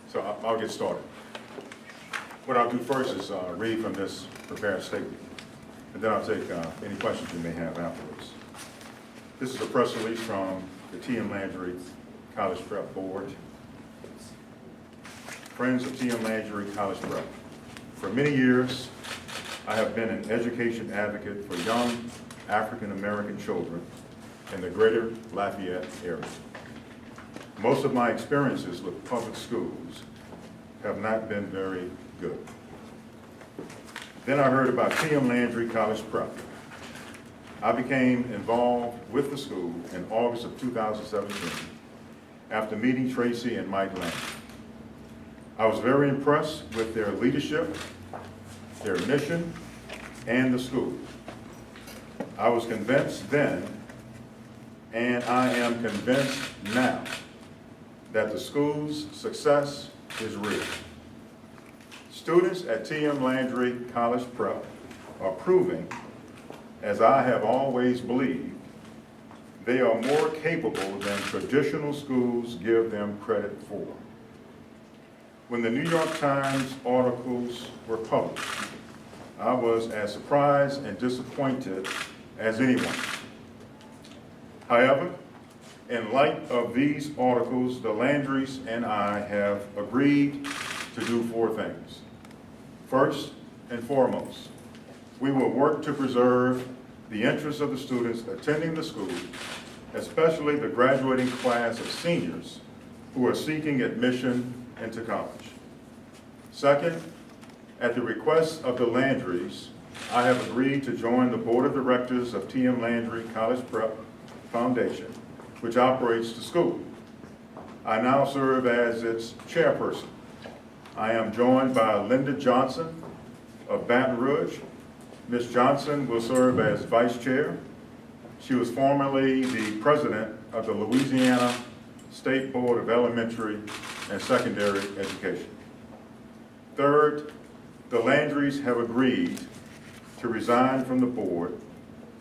So I'll get started. What I'll do first is read from this prepared statement, and then I'll take any questions you may have afterwards. This is a press release from the TM Landry College Prep Board. Friends of TM Landry College Prep. For many years, I have been an education advocate for young African American children in the greater Lafayette area. Most of my experiences with public schools have not been very good. Then I heard about TM Landry College Prep. I became involved with the school in August of 2017 after meeting Tracy and Mike Landry. I was very impressed with their leadership, their mission, and the school. I was convinced then, and I am convinced now, that the school's success is real. Students at TM Landry College Prep are proving, as I have always believed, they are more capable than traditional schools give them credit for. When the New York Times articles were published, I was as surprised and disappointed as anyone. However, in light of these articles, the Landrys and I have agreed to do 4 things. First and foremost, we will work to preserve the interests of the students attending the school, especially the graduating class of seniors who are seeking admission into college. Second, at the request of the Landrys, I have agreed to join the board of directors of TM Landry College Prep Foundation, which operates the school. I now serve as its chairperson. I am joined by Linda Johnson of Baton Rouge. Ms. Johnson will serve as vice chair. She was formerly the president of the Louisiana State Board of Elementary and Secondary Education. Third, the Landrys have agreed to resign from the board,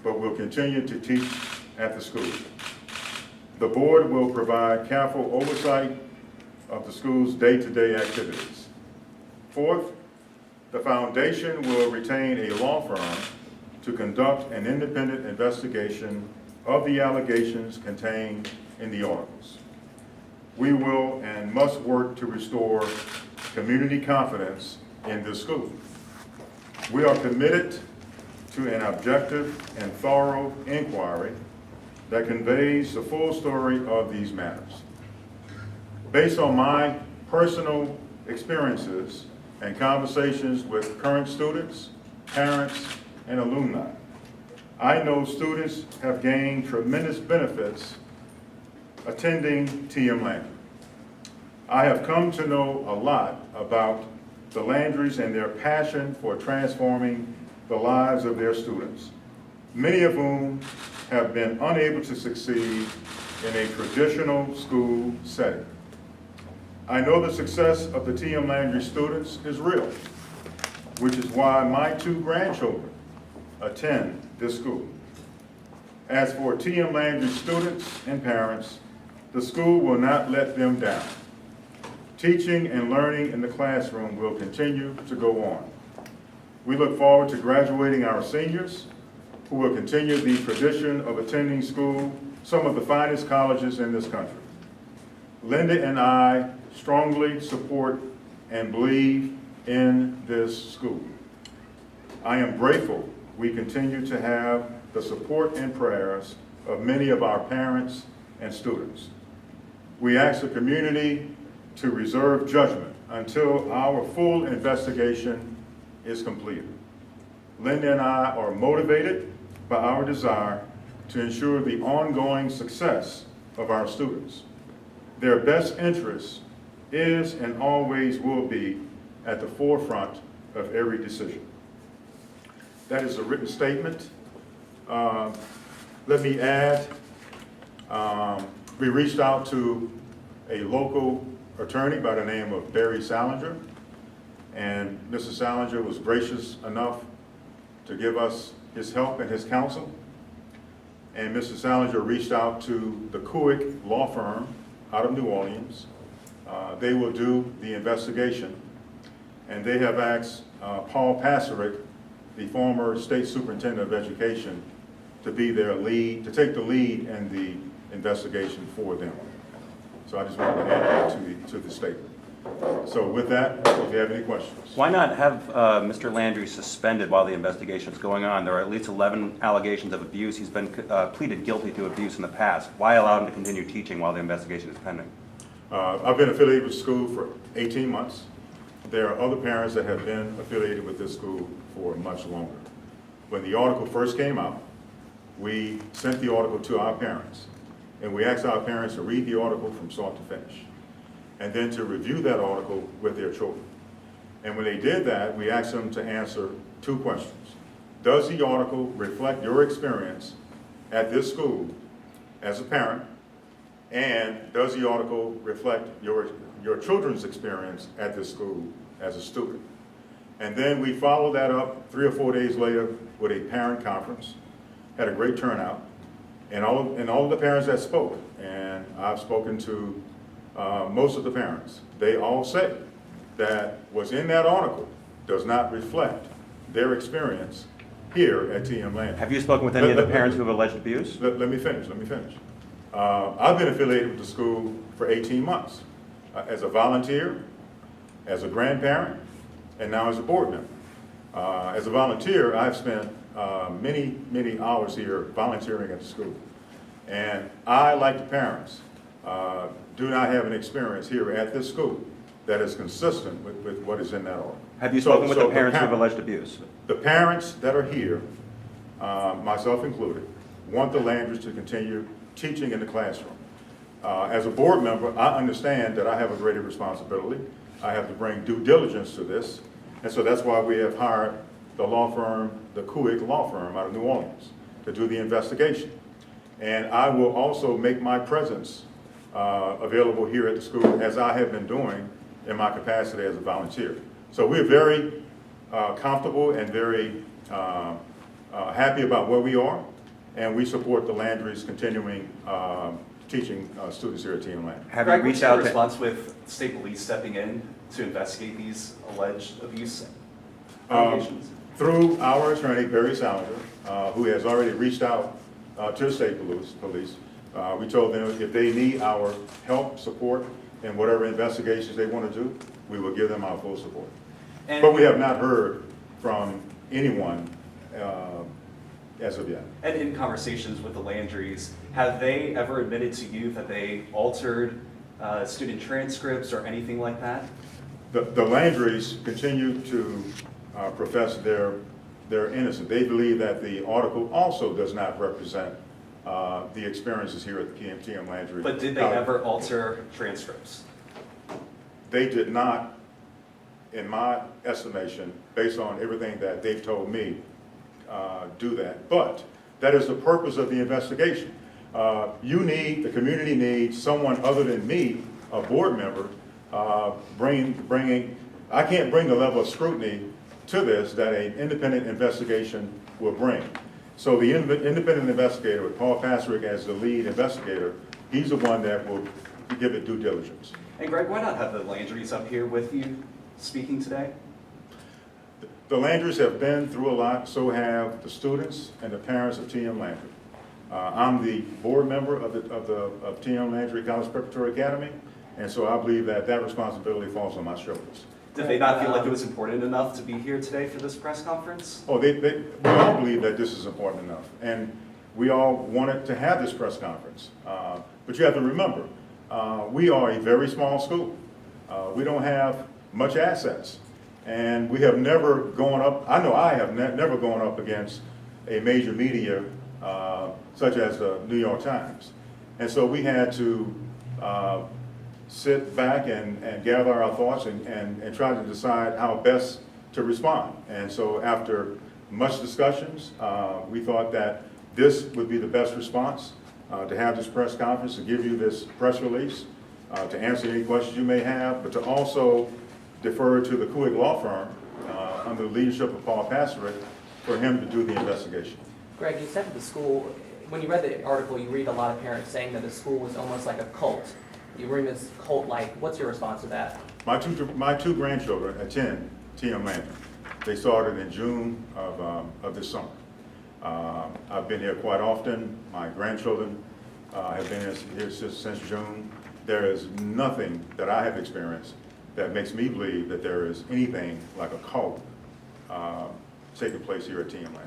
but will continue to teach at the school. The board will provide careful oversight of the school's day-to-day activities. Fourth, the foundation will retain a law firm to conduct an independent investigation of the allegations contained in the articles. We will and must work to restore community confidence in this school. We are committed to an objective and thorough inquiry that conveys the full story of these matters. Based on my personal experiences and conversations with current students, parents, and alumni, I know students have gained tremendous benefits attending TM Landry. I have come to know a lot about the Landrys and their passion for transforming the lives of their students, many of whom have been unable to succeed in a traditional school setting. I know the success of the TM Landry students is real, which is why my 2 grandchildren attend this school. As for TM Landry students and parents, the school will not let them down. Teaching and learning in the classroom will continue to go on. We look forward to graduating our seniors, who will continue the tradition of attending school, some of the finest colleges in this country. Linda and I strongly support and believe in this school. I am grateful we continue to have the support and prayers of many of our parents and students. We ask the community to reserve judgment until our full investigation is completed. Linda and I are motivated by our desire to ensure the ongoing success of our students. Their best interest is and always will be at the forefront of every decision. That is a written statement. Let me add, we reached out to a local attorney by the name of Barry Salinger, and Mr. Salinger was gracious enough to give us his help and his counsel. And Mr. Salinger reached out to the Kuick Law Firm out of New Orleans, They will do the investigation, and they have asked Paul Pasarick, the former state superintendent of education, to be their lead, to take the lead in the investigation for them. So I just wanted to add that to the statement. So with that, if you have any questions. Why not have Mr. Landry suspended while the investigation is going on? There are at least 11 allegations of abuse. He's been pleaded guilty to abuse in the past. Why allow him to continue teaching while the investigation is pending? I've been affiliated with the school for 18 months. There are other parents that have been affiliated with this school for much longer. When the article first came out, we sent the article to our parents, and we asked our parents to read the article from start to finish, and then to review that article with their children. And when they did that, we asked them to answer 2 questions. Does the article reflect your experience at this school as a parent? And does the article reflect your children's experience at this school as a student? And then we followed that up 3 or 4 days later with a parent conference, had a great turnout, and all of the parents that spoke, and I've spoken to most of the parents, they all say that what's in that article does not reflect their experience here at TM Landry. Have you spoken with any of the parents who have alleged abuse? Let me finish. I've been affiliated with the school for 18 months as a volunteer, as a grandparent, and now as a board member. As a volunteer, I've spent many hours here volunteering at the school. And I, like the parents, do not have an experience here at this school that is consistent with what is in that article. Have you spoken with the parents who have alleged abuse? The parents that are here, myself included, want the Landrys to continue teaching in the classroom. As a board member, I understand that I have a greater responsibility. I have to bring due diligence to this, and so that's why we have hired the law firm, the Kuwik law firm out of New Orleans, to do the investigation. And I will also make my presence available here at the school, as I have been doing in my capacity as a volunteer. So we're very comfortable and very happy about where we are, and we support the Landrys continuing teaching students here at TM Landry. Have you reached out to response with state police stepping in to investigate these alleged abuse allegations? Through our attorney, Barry Salinger, who has already reached out to the state police. We told them if they need our help, support, in whatever investigations they want to do, we will give them our full support. But we have not heard from anyone as of yet. And in conversations with the Landrys, have they ever admitted to you that they altered student transcripts or anything like that? The Landrys continue to profess their innocence. They believe that the article also does not represent the experiences here at the TM Landry. But did they ever alter transcripts? They did not, in my estimation, based on everything that they've told me, do that. But that is the purpose of the investigation. The community needs someone other than me, a board member, I can't bring the level of scrutiny to this that an independent investigation will bring. So the independent investigator, with Paul Pasarick as the lead investigator, he's the one that will give it due diligence. And Greg, why not have the Landrys up here with you speaking today? The Landrys have been through a lot, so have the students and the parents of TM Landry. I'm the board member of TM Landry College Preparatory Academy, and so I believe that responsibility falls on my shoulders. Did they not feel like it was important enough to be here today for this press conference? Oh, we all believe that this is important enough, and we all wanted to have this press conference. But you have to remember, we are a very small school. We don't have much assets, and we have never gone up, I know I have never gone up against a major media such as the New York Times. And so we had to sit back and gather our thoughts and try to decide how best to respond. And so after much discussions, we thought that this would be the best response, to have this press conference, to give you this press release, to answer any questions you may have, but to also defer to the Kuwik law firm under the leadership of Paul Pasarick for him to do the investigation. Greg, you said that the school, when you read the article, you read a lot of parents saying that the school was almost like a cult. the room is cult-like. What's your response to that? My two grandchildren attend TM Landry. They started in June of this summer. I've been here quite often. My grandchildren have been here since June. There is nothing that I have experienced that makes me believe that there is anything like a cult taking place here at TM Landry.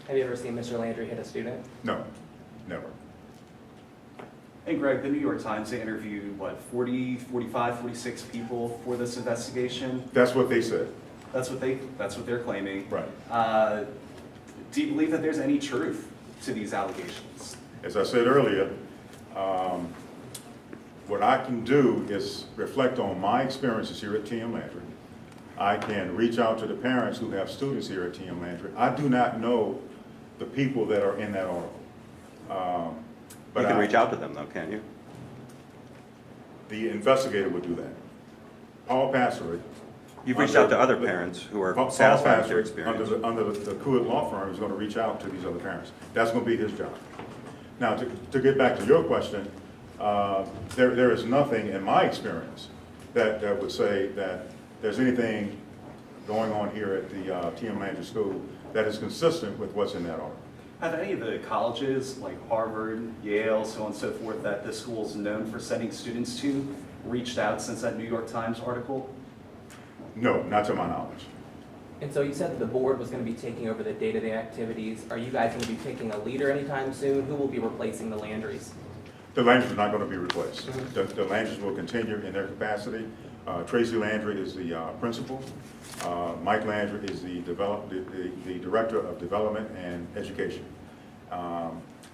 Have you ever seen Mr. Landry hit a student? No, never. And Greg, the New York Times, they interviewed, what, 40, 45, 46 people for this investigation? That's what they said. That's what they're claiming. Right. Do you believe that there's any truth to these allegations? As I said earlier, what I can do is reflect on my experiences here at TM Landry. I can reach out to the parents who have students here at TM Landry. I do not know the people that are in that article. You can reach out to them though, can't you? The investigator would do that. Paul Passery. You've reached out to other parents who are satisfied with their experience. Under the Kuwait law firm is going to reach out to these other parents. That's going to be his job. Now, to get back to your question, there is nothing in my experience that would say that there's anything going on here at the TM Landry School that is consistent with what's in that article. Have any of the colleges, like Harvard, Yale, so on and so forth, that this school is known for sending students to, reached out since that New York Times article? No, not to my knowledge. And so you said that the board was going to be taking over the day-to-day activities. Are you guys going to be picking a leader anytime soon? Who will be replacing the Landrys? The Landrys are not going to be replaced. Mm-hmm. The Landrys will continue in their capacity. Tracy Landry is the principal. Mike Landry is the Director of Development and Education.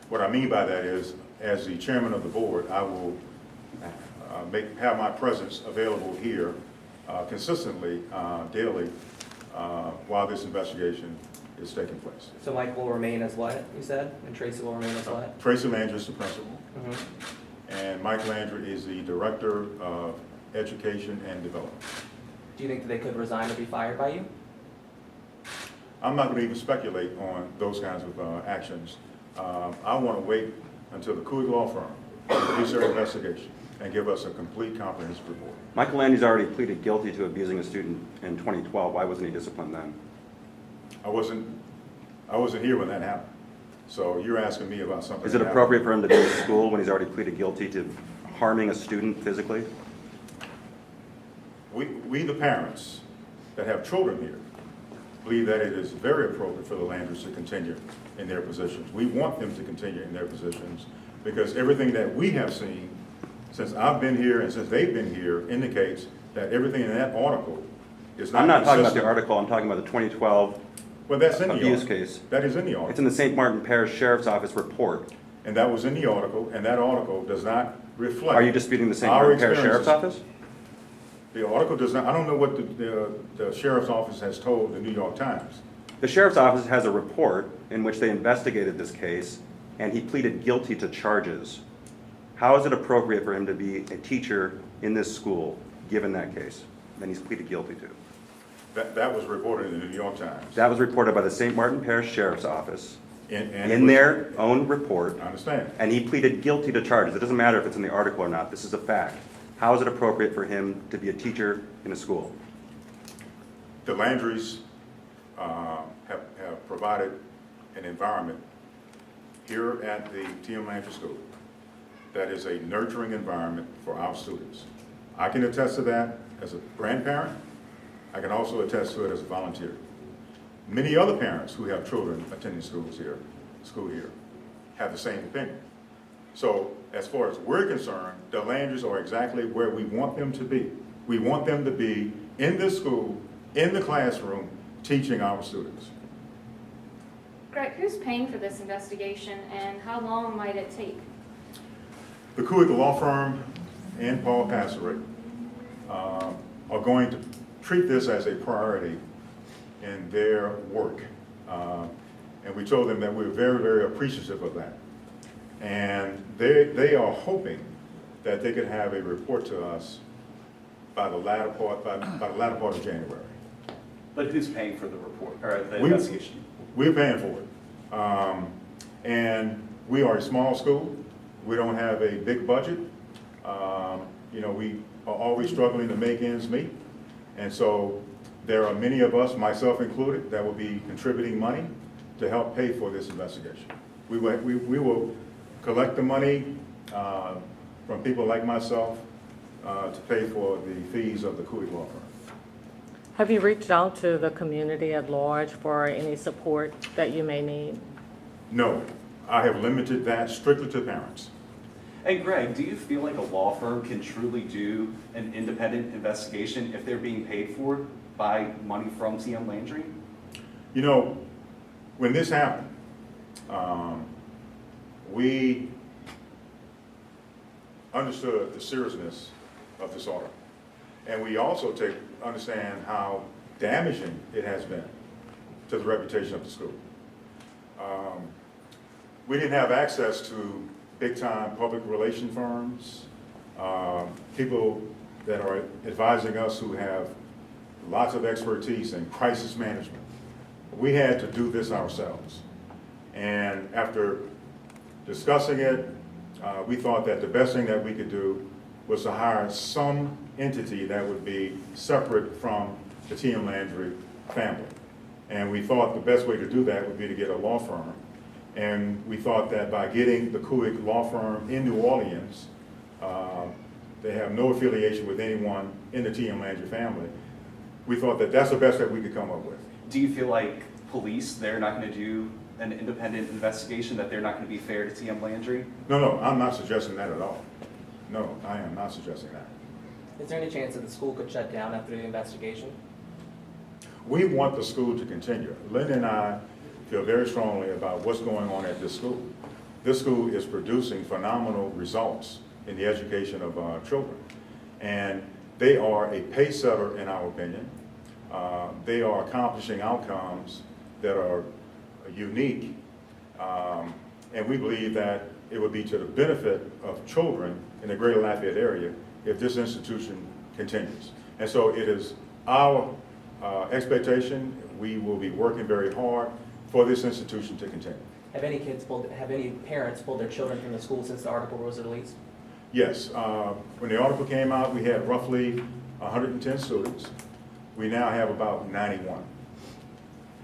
What I mean by that is, as the chairman of the board, I will have my presence available here consistently, daily, while this investigation is taking place. So Mike will remain as what, you said? And Tracy will remain as what? Tracy Landry is the principal, Mm-hmm. and Mike Landry is the Director of Education and Development. Do you think that they could resign or be fired by you? I'm not going to even speculate on those kinds of actions. I want to wait until the Kuwait law firm release their investigation and give us a complete, comprehensive report. Michael Landry's already pleaded guilty to abusing a student in 2012. Why wasn't he disciplined then? I wasn't here when that happened. So you're asking me about something. Is it that appropriate for him to be in school when he's already pleaded guilty to harming a student physically? We the parents that have children here believe that it is very appropriate for the Landrys to continue in their positions. We want them to continue in their positions because everything that we have seen since I've been here and since they've been here indicates that everything in that article is not I'm not talking about consistent. the article, I'm talking about the 2012 Well, that's in the abuse article. case. That is in the article. It's in the St. Martin Parish Sheriff's Office report. And that was in the article, and that article does not reflect. Are you disputing the St. our Martin Parish Sheriff's experiences. Office? The article does not, I don't know what the sheriff's office has told the New York Times. The Sheriff's Office has a report in which they investigated this case, and he pleaded guilty to charges. How is it appropriate for him to be a teacher in this school, given that case, that he's pleaded guilty to? That was reported in the New York Times. That was reported by the St. Martin Parish Sheriff's Office And it in was- their own report, I understand. and he pleaded guilty to charges. It doesn't matter if it's in the article or not. This is a fact. How is it appropriate for him to be a teacher in a school? The Landrys have provided an environment here at the TM Landry School that is a nurturing environment for our students. I can attest to that as a grandparent. I can also attest to it as a volunteer. Many other parents who have children attending school here have the same opinion. So as far as we're concerned, the Landrys are exactly where we want them to be. We want them to be in this school, in the classroom, teaching our students. Greg, who's paying for this investigation and how long might it take? The Kuwait law firm and Paul Passery are going to treat this as a priority in their work. And we told them that we're very, very appreciative of that. And they are hoping that they could have a report to us by the latter part of January. But who's paying for the report, or the We- investigation? We're paying for it. And we are a small school. We don't have a big budget. you know, we are always struggling to make ends meet. And so there are many of us, myself included, that will be contributing money to help pay for this investigation. We will collect the money from people like myself to pay for the fees of the Cooley Law Firm. Have you reached out to the community at large for any support that you may need? No, I have limited that strictly to parents. And Greg, do you feel like a law firm can truly do an independent investigation if they're being paid for by money from TM Landry? You know, when this happened, we understood the seriousness of this order. And we also understand how damaging it has been to the reputation of the school. We didn't have access to big-time public relation firms, people that are advising us who have lots of expertise in crisis management. We had to do this ourselves. And after discussing it, we thought that the best thing that we could do was to hire some entity that would be separate from the TM Landry family. And we thought the best way to do that would be to get a law firm. And we thought that by getting the Kuick Law Firm in New Orleans, they have no affiliation with anyone in the TM Landry family. We thought that that's the best that we could come up with. Do you feel like police, they're not going to do an independent investigation, that they're not going to be fair to TM Landry? No, I'm not suggesting that at all. No, I am not suggesting that. Is there any chance that the school could shut down after the investigation? We want the school to continue. Lynn and I feel very strongly about what's going on at this school. This school is producing phenomenal results in the education of our children. And they are a pace setter, in our opinion. They are accomplishing outcomes that are unique. And we believe that it would be to the benefit of children in the greater Lafayette area if this institution continues. And so it is our expectation, we will be working very hard for this institution to continue. Have any parents pulled their children from the school since the article was released? Yes, when the article came out, we had roughly 110 students. We now have about 91.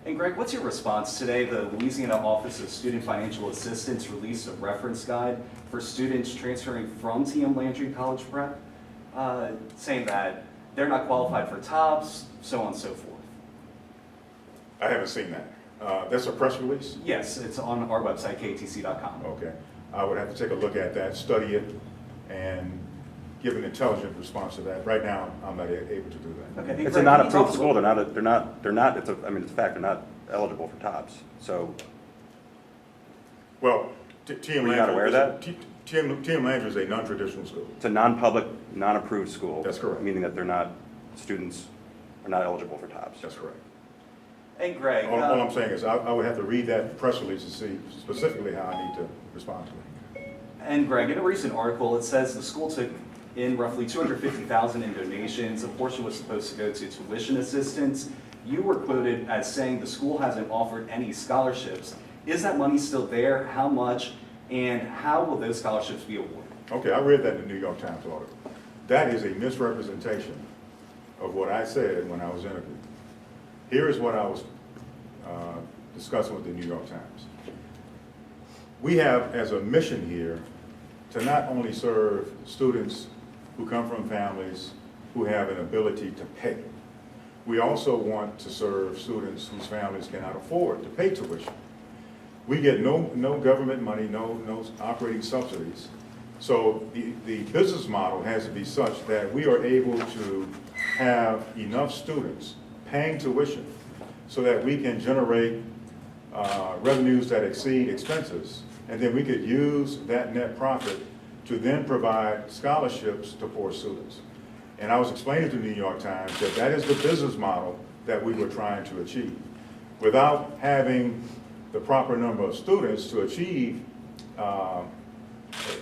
And Greg, what's your response today? The Louisiana Office of Student Financial Assistance released a reference guide for students transferring from TM Landry College Prep, saying that they're not qualified for TOPS, so on and so forth. I haven't seen that. That's a press release? Yes, it's on our website, ktc.com. Okay. I would have to take a look at that, study it, and give an intelligent response to that. Right now, I'm not able to do that. Okay. Hey, It's Greg, a can you non-approved talk school, it's a fact, they're not eligible for TOPS, so. Well, TM Were you not aware of that? TM Landry is a non-traditional school. It's a non-public, non-approved school. That's correct. Meaning that students are not eligible for TOPS. That's correct. And Greg, All I'm saying is I would have to read that press release to see specifically how I need to respond to it. And Greg, in a recent article, it says the school took in roughly $250,000 in donations. A portion was supposed to go to tuition assistance. You were quoted as saying the school hasn't offered any scholarships. Is that money still there? How much? And how will those scholarships be awarded? Okay, I read that in the New York Times article. That is a misrepresentation of what I said when I was interviewed. Here is what I was discussing with the New York Times. We have as a mission here to not only serve students who come from families who have an ability to pay. We also want to serve students whose families cannot afford to pay tuition. We get no government money, no operating subsidies. So the business model has to be such that we are able to have enough students paying tuition so that we can generate revenues that exceed expenses, and then we could use that net profit to then provide scholarships to poor students. And I was explaining to the New York Times that that is the business model that we were trying to achieve. Without having the proper number of students to achieve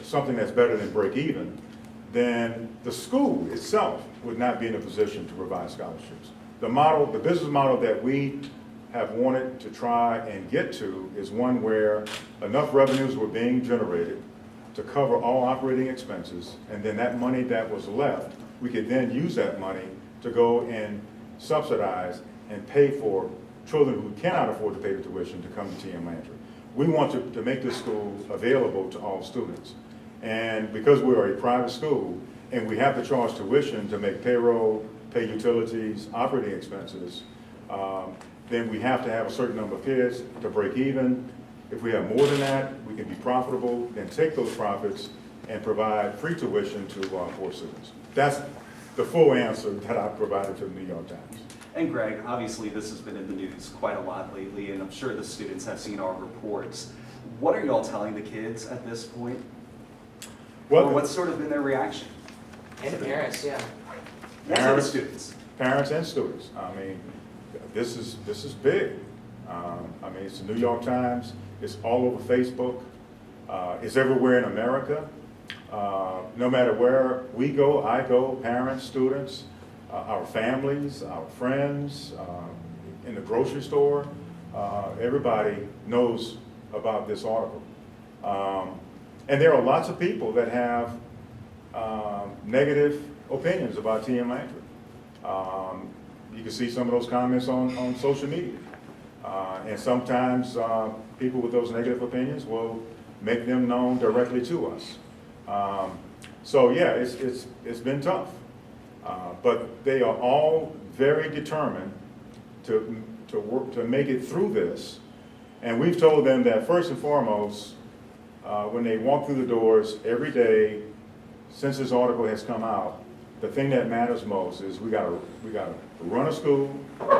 something that's better than break even, then the school itself would not be in a position to provide scholarships. The business model that we have wanted to try and get to is one where enough revenues were being generated to cover all operating expenses, and then that money that was left, we could then use that money to go and subsidize and pay for children who cannot afford to pay the tuition to come to TM Landry. We want to make this school available to all students. And because we are a private school and we have to charge tuition to make payroll, pay utilities, operating expenses, then we have to have a certain number of kids to break even. If we have more than that, we can be profitable, then take those profits and provide free tuition to our poor students. That's the full answer that I provided to the New York Times. And Greg, obviously this has been in the news quite a lot lately, and I'm sure the students have seen our reports. What are y'all telling the kids at this point? Well, Or what's sort of been their reaction? And parents, yeah. And to the students. Parents and students. I mean, this is big. I mean, it's the New York Times. It's all over Facebook. It's everywhere in America. No matter where we go, I go, parents, students, our families, our friends, in the grocery store, everybody knows about this article. And there are lots of people that have negative opinions about TM Landry. You can see some of those comments on social media. And sometimes people with those negative opinions will make them known directly to us. So yeah, it's been tough. But they are all very determined to work to make it through this. And we've told them that first and foremost, when they walk through the doors every day since this article has come out, the thing that matters most is we gotta run a school,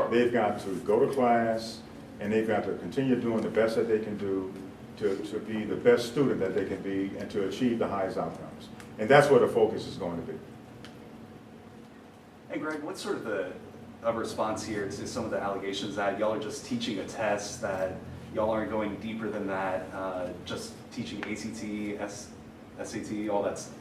they've got to go to class, and they've got to continue doing the best that they can do to be the best student that they can be and to achieve the highest outcomes. And that's where the focus is going to be. And Greg, what's sort of the response here to some of the allegations that y'all are just teaching a test, that y'all aren't going deeper than that, just teaching ACT, SAT, all that stuff?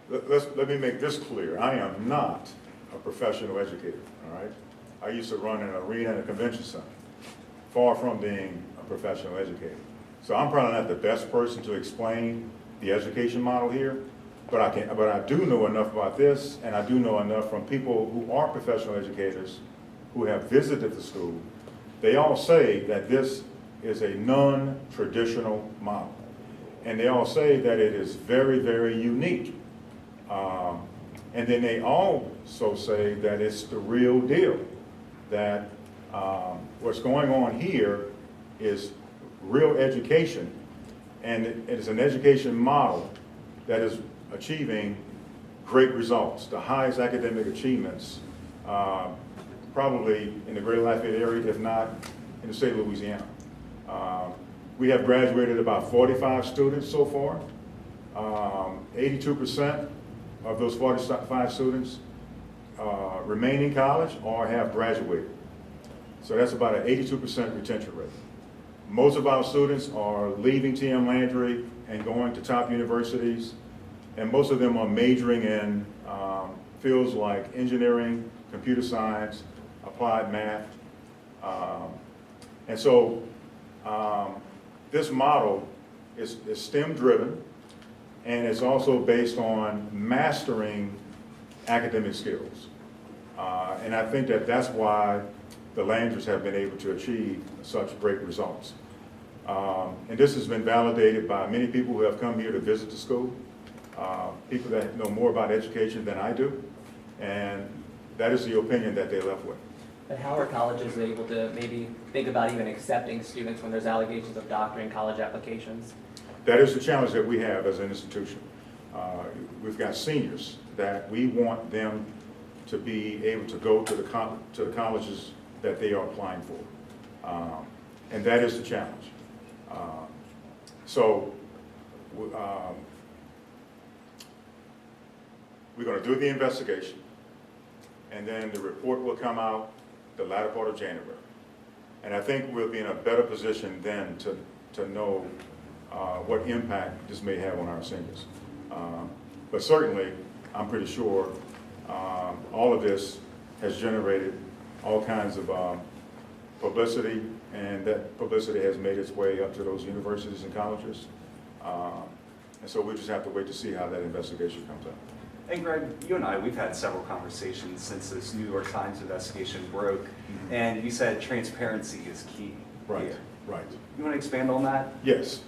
Let me make this clear. I am not a professional educator, all right? I used to run an arena and a convention center, far from being a professional educator. So I'm probably not the best person to explain the education model here, but I do know enough about this, and I do know enough from people who are professional educators who have visited the school. They all say that this is a non-traditional model. And they all say that it is very, very unique. And then they also say that it's the real deal, that what's going on here is real education, and it is an education model that is achieving great results, the highest academic achievements, probably in the Greater Lafayette area, if not in the state of Louisiana. We have graduated about 45 students so far. 82% of those 45 students remain in college or have graduated. So that's about an 82% retention rate. Most of our students are leaving TM Landry and going to top universities, and most of them are majoring in fields like engineering, computer science, applied math. And so this model is STEM driven, and it's also based on mastering academic skills. And I think that that's why the Landrys have been able to achieve such great results. And this has been validated by many people who have come here to visit the school, people that know more about education than I do, and that is the opinion that they left with. But how are colleges able to maybe think about even accepting students when there's allegations of doctoring college applications? That is the challenge that we have as an institution. We've got seniors that we want them to be able to go to the colleges that they are applying for. And that is the challenge. So we're going to do the investigation, and then the report will come out the latter part of January. And I think we'll be in a better position then to know what impact this may have on our seniors. But certainly, I'm pretty sure all of this has generated all kinds of publicity, and that publicity has made its way up to those universities and colleges. And so we just have to wait to see how that investigation comes out. And Greg, you and I, we've had several conversations since this New York Times investigation broke, and you said transparency is key Right, here. right. You want to expand on that? Yes.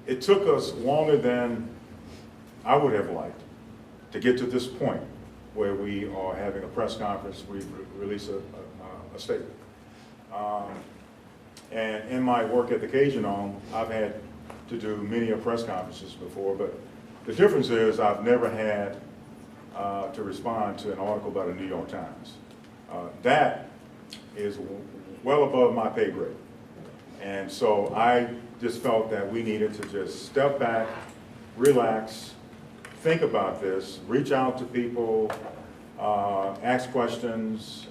It took us longer than I would have liked to get to this point where we are having a press conference, we release a statement. And in my work at the Cajun Home, I've had to do many press conferences before, but the difference is I've never had to respond to an article by the New York Times. That is well above my pay grade. And so I just felt that we needed to just step back, relax, think about this, reach out to people, ask questions,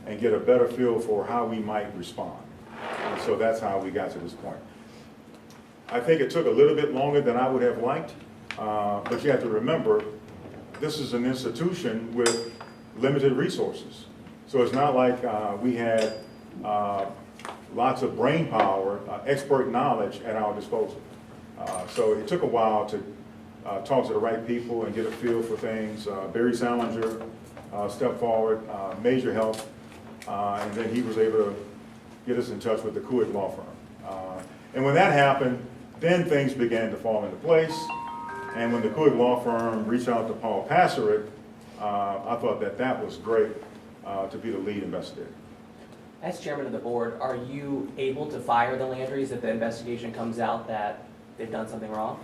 and get a better feel for how we might respond. And so that's how we got to this point. I think it took a little bit longer than I would have liked, but you have to remember, this is an institution with limited resources. So it's not like we had lots of brain power, expert knowledge at our disposal. So it took a while to talk to the right people and get a feel for things. Barry Salinger stepped forward, major help, and then he was able to get us in touch with the Kuwait law firm. And when that happened, then things began to fall into place. And when the Kuwait law firm reached out to Paul Passerit, I thought that that was great to be the lead investigator. As chairman of the board, are you able to fire the Landrys if the investigation comes out that they've done something wrong?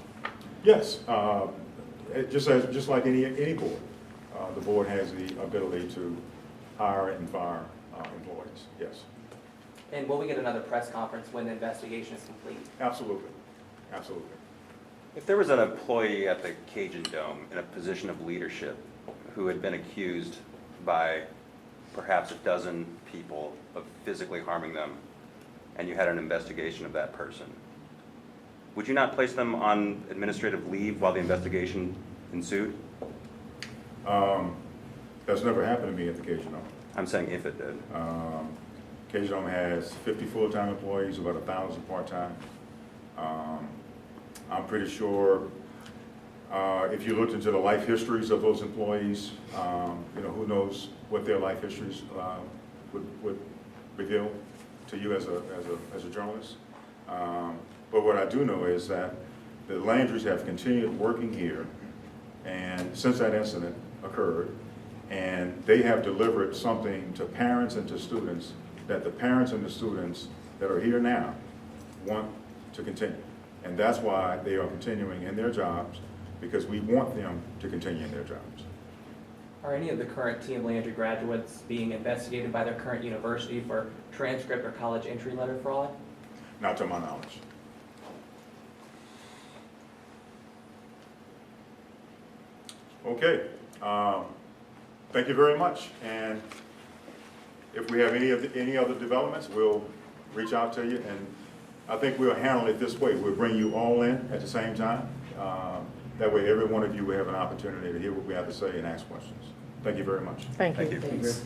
Yes, just like any board, the board has the ability to hire and fire employees, yes. And will we get another press conference when the investigation is complete? Absolutely, absolutely. If there was an employee at the Cajun Dome in a position of leadership who had been accused by perhaps a dozen people of physically harming them, and you had an investigation of that person, would you not place them on administrative leave while the investigation ensued? That's never happened to me at the Cajun Dome. I'm saying if it did. Cajun Dome has 50 full-time employees, about 1,000 part-time. I'm pretty sure if you looked into the life histories of those employees, who knows what their life histories would reveal to you as a journalist. But what I do know is that the Landrys have continued working here, and since that incident occurred, and they have delivered something to parents and to students that the parents and the students that are here now want to continue. And that's why they are continuing in their jobs, because we want them to continue in their jobs. Are any of the current TM Landry graduates being investigated by their current university for transcript or college entry letter fraud? Not to my knowledge. Okay, thank you very much. And if we have any other developments, we'll reach out to you. And I think we'll handle it this way. We'll bring you all in at the same time. That way every one of you will have an opportunity to hear what we have to say and ask questions. Thank you very much. Thank you. Thank you. Thanks.